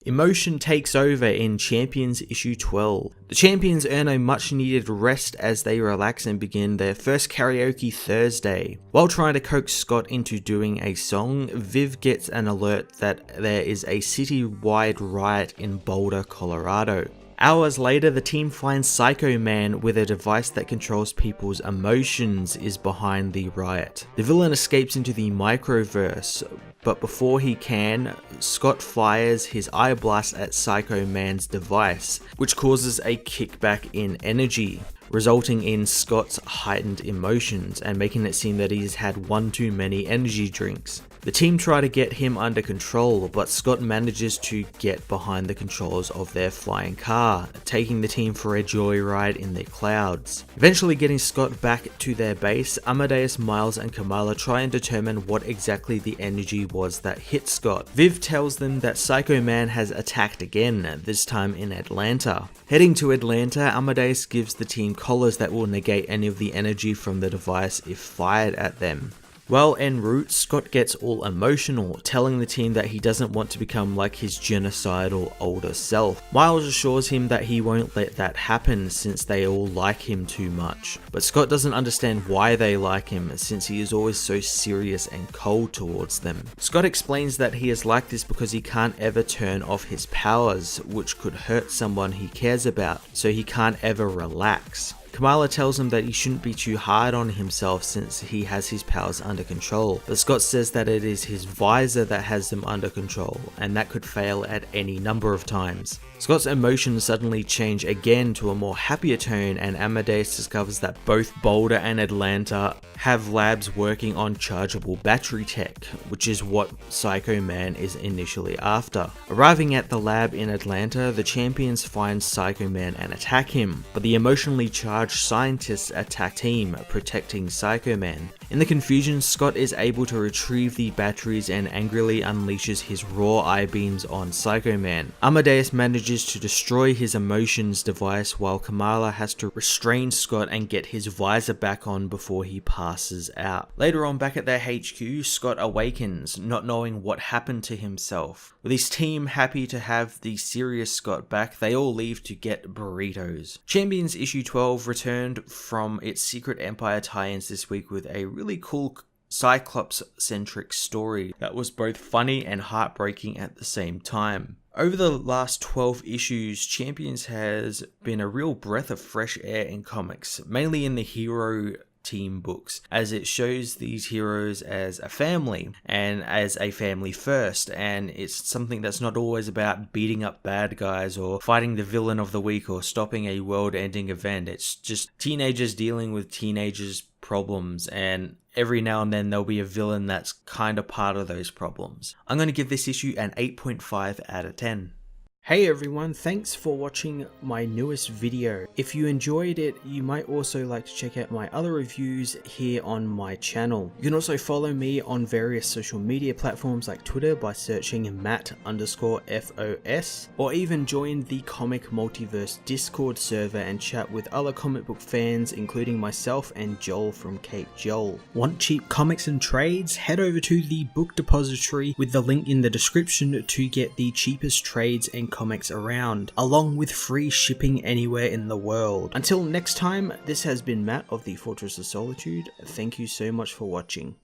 Emotion takes over in Champions Issue 12. The champions earn a much needed rest as they relax and begin their first karaoke Thursday. While trying to coax Scott into doing a song, Viv gets an alert that there is a city-wide riot in Boulder, Colorado. Hours later, the team finds Psycho Man with a device that controls people's emotions is behind the riot. The villain escapes into the microverse, but before he can, Scott fires his eye blast at Psycho Man's device, which causes a kickback in energy, resulting in Scott's heightened emotions and making it seem that he's had one too many energy drinks. The team try to get him under control, but Scott manages to get behind the controls of their flying car, taking the team for a joyride in the clouds. Eventually getting Scott back to their base, Amadeus, Miles and Kamala try and determine what exactly the energy was that hit Scott. Viv tells them that Psycho Man has attacked again, this time in Atlanta. Heading to Atlanta, Amadeus gives the team collars that will negate any of the energy from the device if fired at them. While en route, Scott gets all emotional, telling the team that he doesn't want to become like his genocidal older self. Miles assures him that he won't let that happen since they all like him too much. But Scott doesn't understand why they like him since he is always so serious and cold towards them. Scott explains that he is like this because he can't ever turn off his powers, which could hurt someone he cares about, so he can't ever relax. Kamala tells him that he shouldn't be too hard on himself since he has his powers under control, but Scott says that it is his visor that has them under control, and that could fail at any number of times. Scott's emotions suddenly change again to a more happier tone, and Amadeus discovers that both Boulder and Atlanta have labs working on chargeable battery tech, which is what Psycho Man is initially after. Arriving at the lab in Atlanta, the champions find Psycho Man and attack him, but the emotionally charged scientists attack team, protecting Psycho Man. In the confusion, Scott is able to retrieve the batteries and angrily unleashes his raw eye beams on Psycho Man. Amadeus manages to destroy his emotions device while Kamala has to restrain Scott and get his visor back on before he passes out. Later on, back at their HQ, Scott awakens, not knowing what happened to himself. With his team happy to have the serious Scott back, they all leave to get burritos. Champions Issue 12 returned from its Secret Empire tie-ins this week with a really cool Cyclops-centric story that was both funny and heartbreaking at the same time. Over the last 12 issues, Champions has been a real breath of fresh air in comics, mainly in the hero team books, as it shows these heroes as a family and as a family first, and it's something that's not always about beating up bad guys or fighting the villain of the week or stopping a world-ending event. It's just teenagers dealing with teenagers' problems, and every now and then there'll be a villain that's kind of part of those problems. I'm going to give this issue an 8.5 out of 10. Hey everyone, thanks for watching my newest video. If you enjoyed it, you might also like to check out my other reviews here on my channel. You can also follow me on various social media platforms like Twitter by searching Matt_FOS, or even join the Comic Multiverse Discord server and chat with other comic book fans, including myself and Joel from Cape Joel. Want cheap comics and trades? Head over to the book depository with the link in the description to get the cheapest trades and comics around, along with free shipping anywhere in the world. Until next time, this has been Matt of the Fortress of Solitude. Thank you so much for watching.